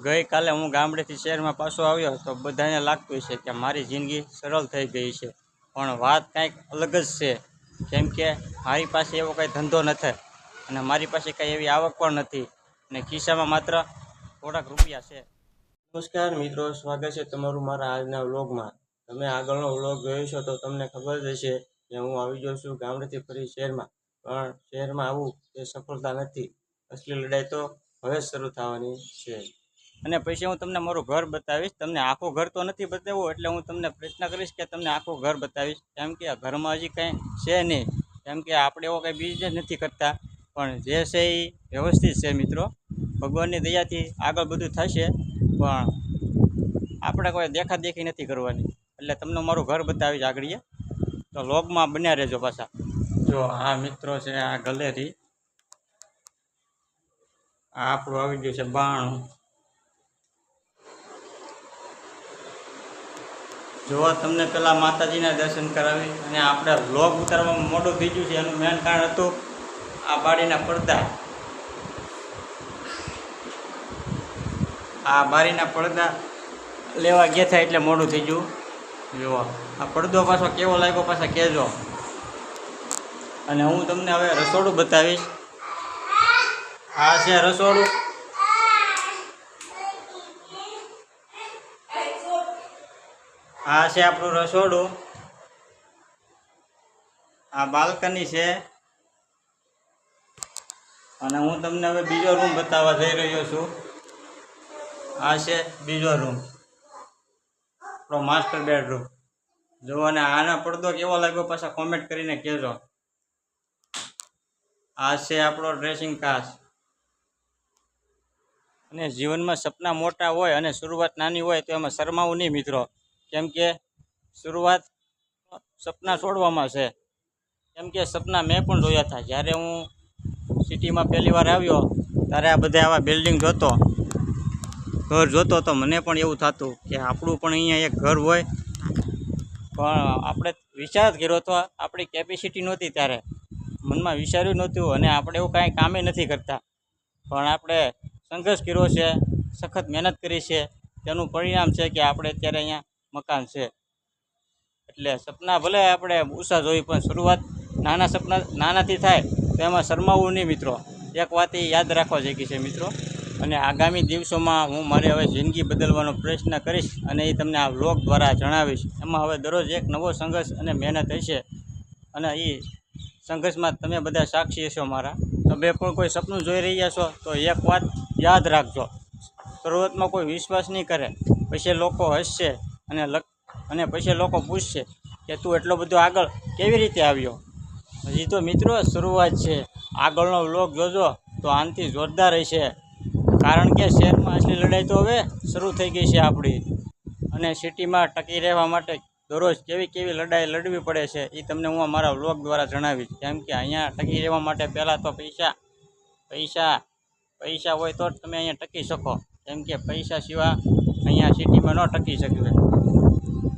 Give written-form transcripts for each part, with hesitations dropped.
ગઈકાલે હું ગામડેથી શહેરમાં પાછો આવ્યો તો બધાને લાગતું છે કે મારી જિંદગી સરળ થઈ ગઈ છે, પણ વાત કંઈક અલગ જ છે. કેમ કે મારી પાસે એવો કંઈ ધંધો નથી અને મારી પાસે કંઈ એવી આવક પણ નથી અને ખિસ્સામાં માત્ર થોડાક રૂપિયા છે. નમસ્કાર મિત્રો, સ્વાગત છે તમારું મારા આજના વ્લોગમાં. તમે આગળનો વ્લોગ જોયો છો તો તમને ખબર જ હશે કે હું આવી ગયો છું ગામડેથી ફરી શહેરમાં. પણ શહેરમાં આવું એ સફળતા નથી. અસલી લડાઈ તો હવે શરૂ થવાની છે. અને પછી હું તમને મારું ઘર બતાવીશ. તમને આખું ઘર તો નથી બતાવવું, એટલે હું તમને પ્રયત્ન કરીશ કે તમને આખું ઘર બતાવીશ. કેમ કે ઘરમાં હજી કંઈ છે નહીં, કેમ કે આપણે એવો કંઈ બિઝનેસ નથી કરતા, પણ જે છે એ વ્યવસ્થિત છે મિત્રો. ભગવાનની દયાથી આગળ બધું થશે, પણ આપણે કોઈ દેખાદેખી નથી કરવાની. એટલે તમને મારું ઘર બતાવીશ આગળ, તો વ્લોગમાં બન્યા રહેજો પાછા. જો આ મિત્રો છે, આ ગલેરી, આ આપણું આવી ગયું છે બાણું. જો તમને પેલા માતાજીના દર્શન કરાવી, અને આપણે વ્લોગ ઉતારવામાં મોડું થઈ ગયું છે. એનું મેન કારણ હતું આ બારીના પડદા. આ બારીના પડદા લેવા ગયા થાય એટલે મોડું થઈ ગયું. જુઓ આ પડદો પાછો કેવો લાગ્યો પાછા કહેજો. અને હું તમને હવે રસોડું બતાવીશ. આ છે રસોડું. આ છે આપણું રસોડું. આ બાલ્કની છે. અને હું તમને હવે બીજો રૂમ બતાવવા જઈ રહ્યો છું. આ છે બીજો રૂમ, આપણો માસ્ટર બેડરૂમ. જો અને આના પડદો કેવો લાગ્યો પાછા કોમેન્ટ કરીને કહેજો. આ છે આપણો ડ્રેસિંગ કાચ. અને જીવનમાં સપના મોટા હોય અને શરૂઆત નાની હોય તો એમાં શરમાવું નહીં મિત્રો. કેમ કે શરૂઆત સપના છોડવામાં છે. કેમ કે સપના મેં પણ જોયા હતા. જ્યારે હું સિટીમાં પહેલી વાર આવ્યો ત્યારે આ બધા આવા બિલ્ડિંગ જોતો, ઘર જોતો, તો મને પણ એવું થતું કે આપણું પણ અહીંયા એક ઘર હોય. પણ આપણે વિચાર જ કર્યો હતો, આપણી કેપેસિટી નહોતી ત્યારે, મનમાં વિચાર્યું નહોતું, અને આપણે એવું કાંઈ કામે નથી કરતા. પણ આપણે સંઘર્ષ કર્યો છે, સખત મહેનત કરી છે, તેનું પરિણામ છે કે આપણે અત્યારે અહીંયા મકાન છે. એટલે સપના ભલે આપણે ઊંચા જોઈએ, પણ શરૂઆત નાના સપના નાનાથી થાય તો એમાં શરમાવું નહીં મિત્રો. એક વાત એ યાદ રાખવા જેવી છે મિત્રો. અને આગામી દિવસોમાં હું મારી હવે જિંદગી બદલવાનો પ્રયત્ન કરીશ, અને એ તમને આ વ્લોગ દ્વારા જણાવીશ. એમાં હવે દરરોજ એક નવો સંઘર્ષ અને મહેનત હશે, અને એ સંઘર્ષમાં તમે બધા સાક્ષી હશો મારા. તમે પણ કોઈ સપનું જોઈ રહ્યા છો તો એક વાત યાદ રાખજો, શરૂઆતમાં કોઈ વિશ્વાસ નહીં કરે, પછી લોકો હસશે અને પછી લોકો પૂછશે કે તું એટલો બધો આગળ કેવી રીતે આવ્યો. હજી તો મિત્રો શરૂઆત છે. આગળનો વ્લોગ જોજો તો આનાથી જોરદાર હશે. કારણ કે શહેરમાં અસલી લડાઈ તો હવે શરૂ થઈ ગઈ છે આપણી. અને સિટીમાં ટકી રહેવા માટે દરરોજ કેવી કેવી લડાઈ લડવી પડે છે એ તમને હું મારા વ્લોગ દ્વારા જણાવીશ. કેમ કે અહીંયા ટકી રહેવા માટે પહેલાં તો પૈસા હોય તો જ તમે અહીંયા ટકી શકો. કેમ કે પૈસા સિવાય અહીંયા સિટીમાં ન ટકી શકે.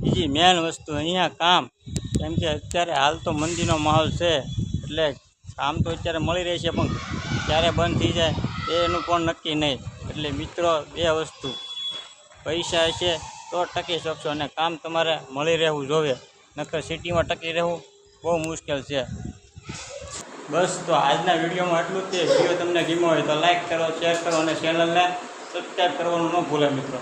બીજી મેન વસ્તુ અહીંયા કામ. કેમ કે અત્યારે હાલ તો મંદીનો માહોલ છે, એટલે કામ તો અત્યારે મળી રહે છે, પણ ક્યારે બંધ થઈ જાય એનું પણ નક્કી નહીં. એટલે મિત્રો બે વસ્તુ, પૈસા હશે તો ટકી શકશો, અને કામ તમારે મળી રહેવું જોઈએ. નકર સિટીમાં ટકી રહેવું બહુ મુશ્કેલ છે. બસ તો આજના વિડીયોમાં એટલું જ. તે વિડીયો તમને ગમ્યો હોય તો લાઈક કરો, શેર કરો, અને ચેનલને સબસ્ક્રાઈબ કરવાનું ન ભૂલે મિત્રો.